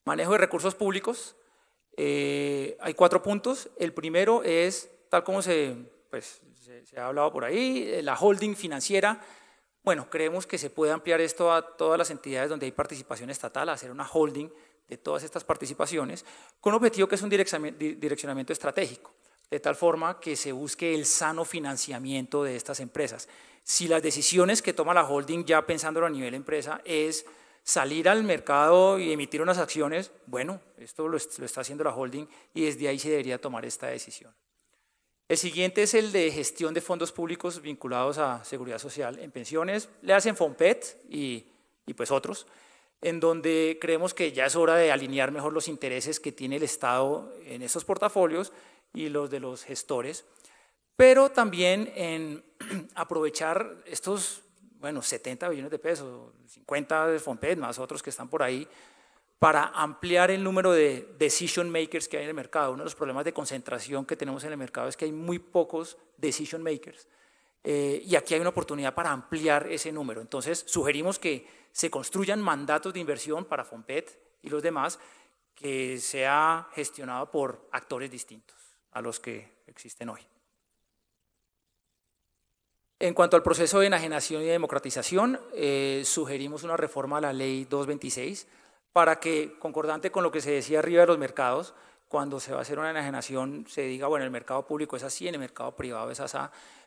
Manejo de recursos públicos. Hay 4 puntos. El primero es, tal como se ha hablado por ahí, la holding financiera. Bueno, creemos que se puede ampliar esto a todas las entidades donde hay participación estatal, hacer una holding de todas estas participaciones, con un objetivo que es un direccionamiento estratégico, de tal forma que se busque el sano financiamiento de estas empresas. Si las decisiones que toma la holding, ya pensándolo a nivel empresa, es salir al mercado y emitir unas acciones, bueno, esto lo está haciendo la holding y desde ahí se debería tomar esta decisión. El siguiente es el de gestión de fondos públicos vinculados a seguridad social en pensiones. Le hacen FOMPET y pues otros, en donde creemos que ya es hora de alinear mejor los intereses que tiene el Estado en estos portafolios y los de los gestores, pero también en aprovechar estos 70 billones de pesos, 50 de FOMPET más otros que están por ahí, para ampliar el número de decision makers que hay en el mercado. Uno de los problemas de concentración que tenemos en el mercado es que hay muy pocos decision makers, y aquí hay una oportunidad para ampliar ese número. Entonces sugerimos que se construyan mandatos de inversión para FOMPET y los demás, que sea gestionado por actores distintos a los que existen hoy. En cuanto al proceso de enajenación y democratización, sugerimos una reforma a la ley 226 para que, concordante con lo que se decía arriba de los mercados, cuando se va a hacer una enajenación se diga, bueno, el mercado público es así, en el mercado privado es así,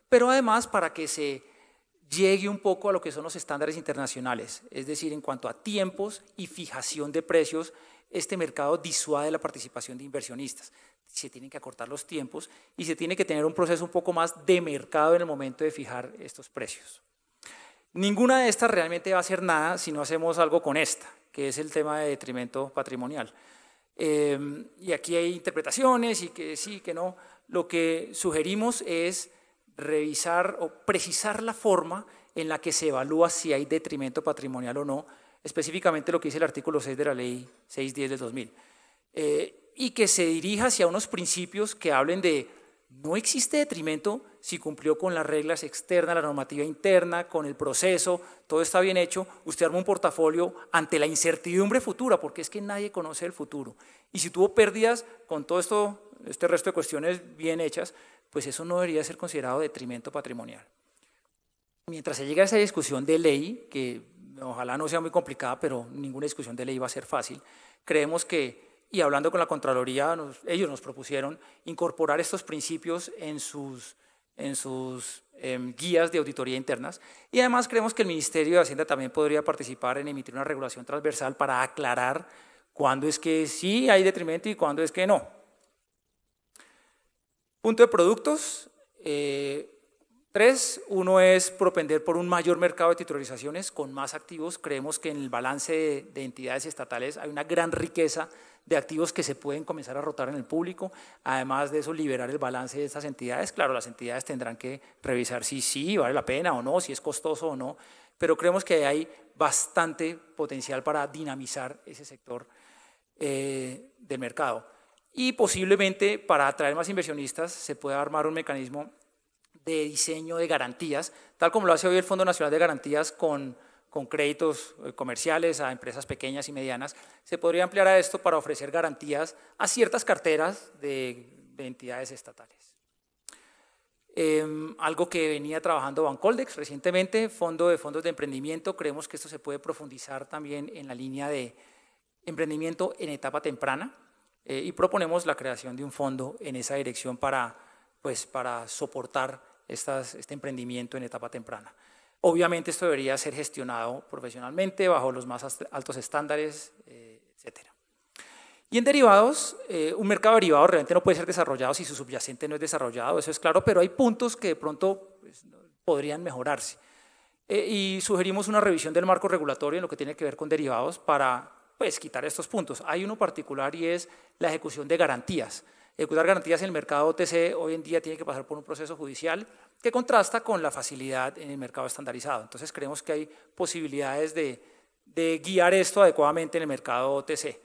pero además para que se llegue un poco a lo que son los estándares internacionales, es decir, en cuanto a tiempos y fijación de precios, este mercado disuade la participación de inversionistas. Se tienen que acortar los tiempos y se tiene que tener un proceso un poco más de mercado en el momento de fijar estos precios. Ninguna de estas realmente va a hacer nada si no hacemos algo con esta, que es el tema de detrimento patrimonial. Y aquí hay interpretaciones y que sí, que no. Lo que sugerimos es revisar o precisar la forma en la que se evalúa si hay detrimento patrimonial o no, específicamente lo que dice el artículo 6 de la ley 610 del 2000, y que se dirija hacia unos principios que hablen de no existe detrimento si cumplió con las reglas externas, la normativa interna, con el proceso, todo está bien hecho, usted arma un portafolio ante la incertidumbre futura, porque es que nadie conoce el futuro, y si tuvo pérdidas con todo esto, este resto de cuestiones bien hechas, pues eso no debería ser considerado detrimento patrimonial. Mientras se llega a esa discusión de ley, que ojalá no sea muy complicada, pero ninguna discusión de ley va a ser fácil, creemos que, y hablando con la Contraloría, ellos nos propusieron incorporar estos principios en sus guías de auditoría internas, y además creemos que el Ministerio de Hacienda también podría participar en emitir una regulación transversal para aclarar cuándo es que sí hay detrimento y cuándo es que no. Punto de productos. 3, uno es propender por un mayor mercado de titularizaciones con más activos. Creemos que en el balance de entidades estatales hay una gran riqueza de activos que se pueden comenzar a rotar en el público. Además de eso, liberar el balance de estas entidades. Claro, las entidades tendrán que revisar si sí vale la pena o no, si es costoso o no, pero creemos que hay bastante potencial para dinamizar ese sector del mercado. Y posiblemente para atraer más inversionistas se pueda armar un mecanismo de diseño de garantías, tal como lo hace hoy el Fondo Nacional de Garantías con con créditos comerciales a empresas pequeñas y medianas, se podría ampliar a esto para ofrecer garantías a ciertas carteras de entidades estatales. Algo que venía trabajando Bancoldex recientemente, fondo de fondos de emprendimiento, creemos que esto se puede profundizar también en la línea de emprendimiento en etapa temprana y proponemos la creación de un fondo en esa dirección para soportar este emprendimiento en etapa temprana. Obviamente esto debería ser gestionado profesionalmente bajo los más altos estándares, etcétera. Y en derivados, un mercado de derivados realmente no puede ser desarrollado si su subyacente no es desarrollado, eso es claro, pero hay puntos que de pronto podrían mejorarse. Y sugerimos una revisión del marco regulatorio en lo que tiene que ver con derivados para quitar estos puntos. Hay uno particular y es la ejecución de garantías. Ejecutar garantías en el mercado OTC hoy en día tiene que pasar por un proceso judicial que contrasta con la facilidad en el mercado estandarizado. Entonces creemos que hay posibilidades de guiar esto adecuadamente en el mercado OTC.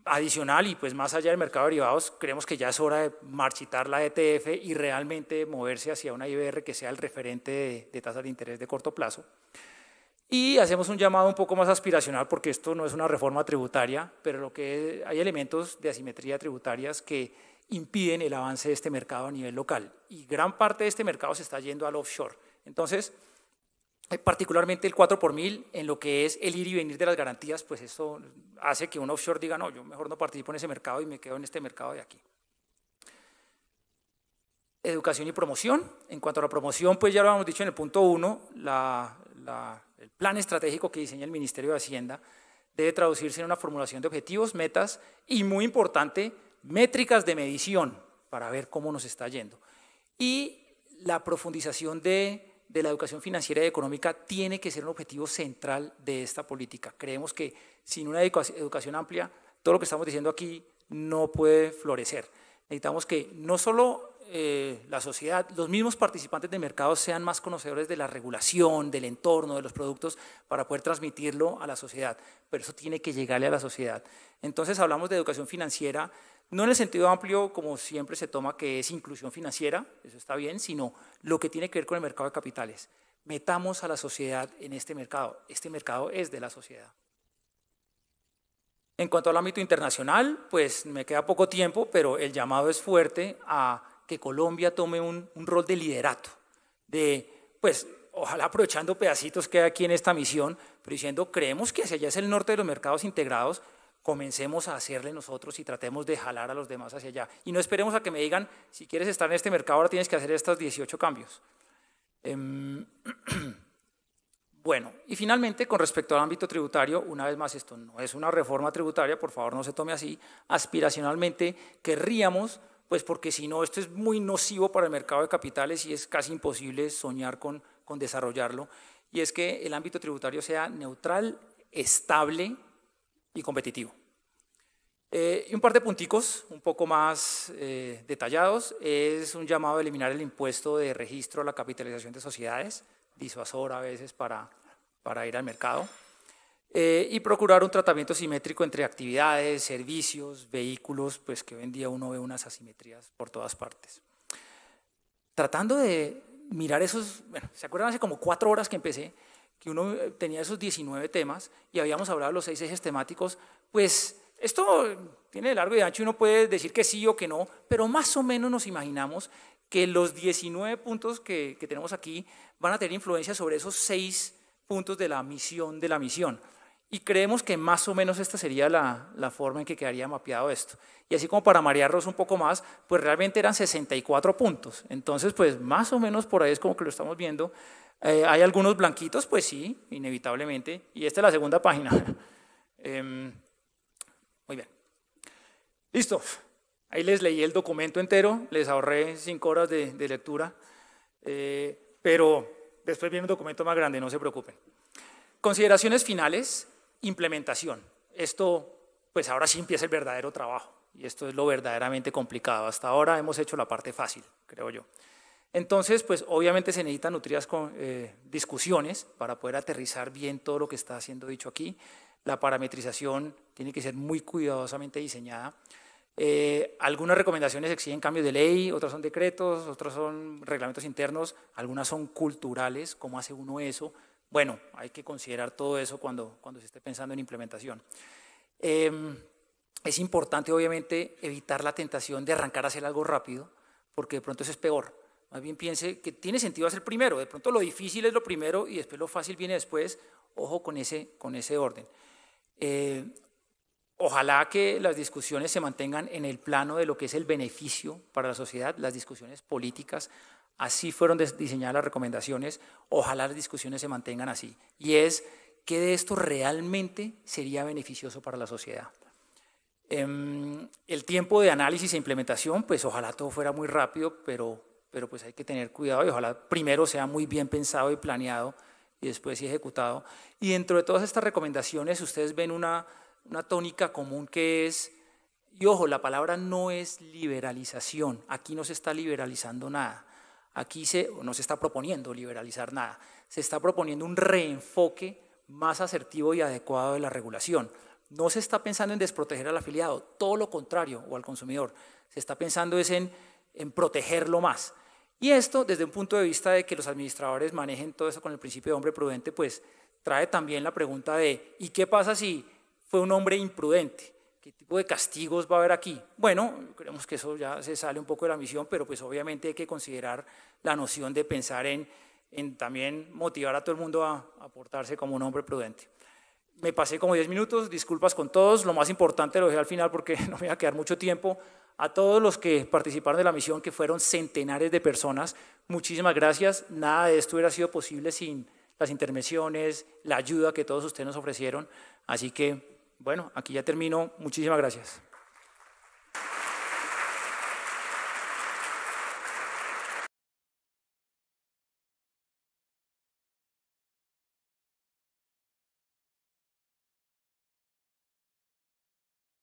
Adicional y más allá del mercado de derivados, creemos que ya es hora de marchitar la ETF y realmente moverse hacia una IBR que sea el referente de tasas de interés de corto plazo. Y hacemos un llamado un poco más aspiracional porque esto no es una reforma tributaria, pero hay elementos de asimetría tributarias que impiden el avance de este mercado a nivel local y gran parte de este mercado se está yendo al offshore. Entonces, particularmente el 4 por mil en lo que es el ir y venir de las garantías, pues esto hace que un offshore diga no, yo mejor no participo en ese mercado y me quedo en este mercado de aquí. Educación y promoción. En cuanto a la promoción, pues ya lo habíamos dicho en el punto 1, el plan estratégico que diseña el Ministerio de Hacienda debe traducirse en una formulación de objetivos, metas y, muy importante, métricas de medición para ver cómo nos está yendo. Y la profundización de la educación financiera y económica tiene que ser un objetivo central de esta política. Creemos que sin una educación amplia, todo lo que estamos diciendo aquí no puede florecer. Necesitamos que no solo la sociedad, los mismos participantes del mercado sean más conocedores de la regulación, del entorno, de los productos, para poder transmitirlo a la sociedad, pero eso tiene que llegarle a la sociedad. Entonces hablamos de educación financiera, no en el sentido amplio como siempre se toma que es inclusión financiera, eso está bien, sino lo que tiene que ver con el mercado de capitales. Metamos a la sociedad en este mercado es de la sociedad. En cuanto al ámbito internacional, pues me queda poco tiempo, pero el llamado es fuerte a que Colombia tome un rol de liderato, ojalá aprovechando pedacitos que hay aquí en esta misión, pero diciendo, creemos que hacia allá es el norte de los mercados integrados, comencemos a hacerle nosotros y tratemos de jalar a los demás hacia allá. Y no esperemos a que me digan, si quieres estar en este mercado, ahora tienes que hacer estos 18 cambios. Bueno, y finalmente, con respecto al ámbito tributario, una vez más, esto no es una reforma tributaria, por favor no se tome así, aspiracionalmente querríamos, porque si no, esto es muy nocivo para el mercado de capitales y es casi imposible soñar con desarrollarlo, y es que el ámbito tributario sea neutral, estable y competitivo. Y un par de punticos un poco más detallados, es un llamado a eliminar el impuesto de registro a la capitalización de sociedades, disuasor a veces para ir al mercado, y procurar un tratamiento simétrico entre actividades, servicios, vehículos, que hoy en día uno ve unas asimetrías por todas partes. Tratando de mirar esos, ¿se acuerdan hace como 4 horas que empecé? Que uno tenía esos 19 temas y habíamos hablado de los 6 ejes temáticos, esto tiene de largo y de ancho y uno puede decir que sí o que no, pero más o menos nos imaginamos que los 19 puntos que tenemos aquí van a tener influencia sobre esos 6 puntos de la misión y creemos que más o menos esta sería la forma en que quedaría mapeado esto. Y así como para marearlos un poco más, realmente eran 64 puntos, entonces más o menos por ahí es como que lo estamos viendo. ¿Hay algunos blanquitos? Pues sí, inevitablemente, y esta es la segunda página. Muy bien. Listo. Ahí les leí el documento entero, les ahorré 5 horas de lectura, pero después viene un documento más grande, no se preocupen. Consideraciones finales, implementación. Esto, ahora sí empieza el verdadero trabajo, y esto es lo verdaderamente complicado. Hasta ahora hemos hecho la parte fácil, creo yo. Entonces, obviamente se necesitan nutridas discusiones para poder aterrizar bien todo lo que está siendo dicho aquí. La parametrización tiene que ser muy cuidadosamente diseñada. Algunas recomendaciones exigen cambios de ley, otras son decretos, otras son reglamentos internos, algunas son culturales, ¿cómo hace uno eso? Bueno, hay que considerar todo eso cuando se esté pensando en implementación. Es importante, obviamente, evitar la tentación de arrancar a hacer algo rápido, porque de pronto eso es peor. Más bien piense que tiene sentido hacer primero, de pronto lo difícil es lo primero y después lo fácil viene después. Ojo con ese orden. Ojalá que las discusiones se mantengan en el plano de lo que es el beneficio para la sociedad, las discusiones políticas. Así fueron diseñadas las recomendaciones, ojalá las discusiones se mantengan así. Y es que de esto realmente sería beneficioso para la sociedad. El tiempo de análisis e implementación, pues ojalá todo fuera muy rápido, pero pues hay que tener cuidado y ojalá primero sea muy bien pensado y planeado y después sí ejecutado. Y dentro de todas estas recomendaciones ustedes ven una tónica común que es, y ojo, la palabra no es liberalización, aquí no se está liberalizando nada. Aquí no se está proponiendo liberalizar nada, se está proponiendo un reenfoque más asertivo y adecuado de la regulación. No se está pensando en desproteger al afiliado, todo lo contrario, o al consumidor. Se está pensando en protegerlo más. Y esto, desde un punto de vista de que los administradores manejen todo eso con el principio de hombre prudente, pues trae también la pregunta de ¿y qué pasa si fue un hombre imprudente? ¿Qué tipo de castigos va a haber aquí? Bueno, creemos que eso ya se sale un poco de la misión, pero pues obviamente hay que considerar la noción de pensar en también motivar a todo el mundo a portarse como un hombre prudente. Me pasé como 10 minutos, disculpas con todos, lo más importante lo dejé al final porque no me iba a quedar mucho tiempo. A todos los que participaron de la misión, que fueron centenares de personas, muchísimas gracias. Nada de esto hubiera sido posible sin las intervenciones, la ayuda que todos ustedes nos ofrecieron. Así que, bueno, aquí ya termino. Muchísimas gracias.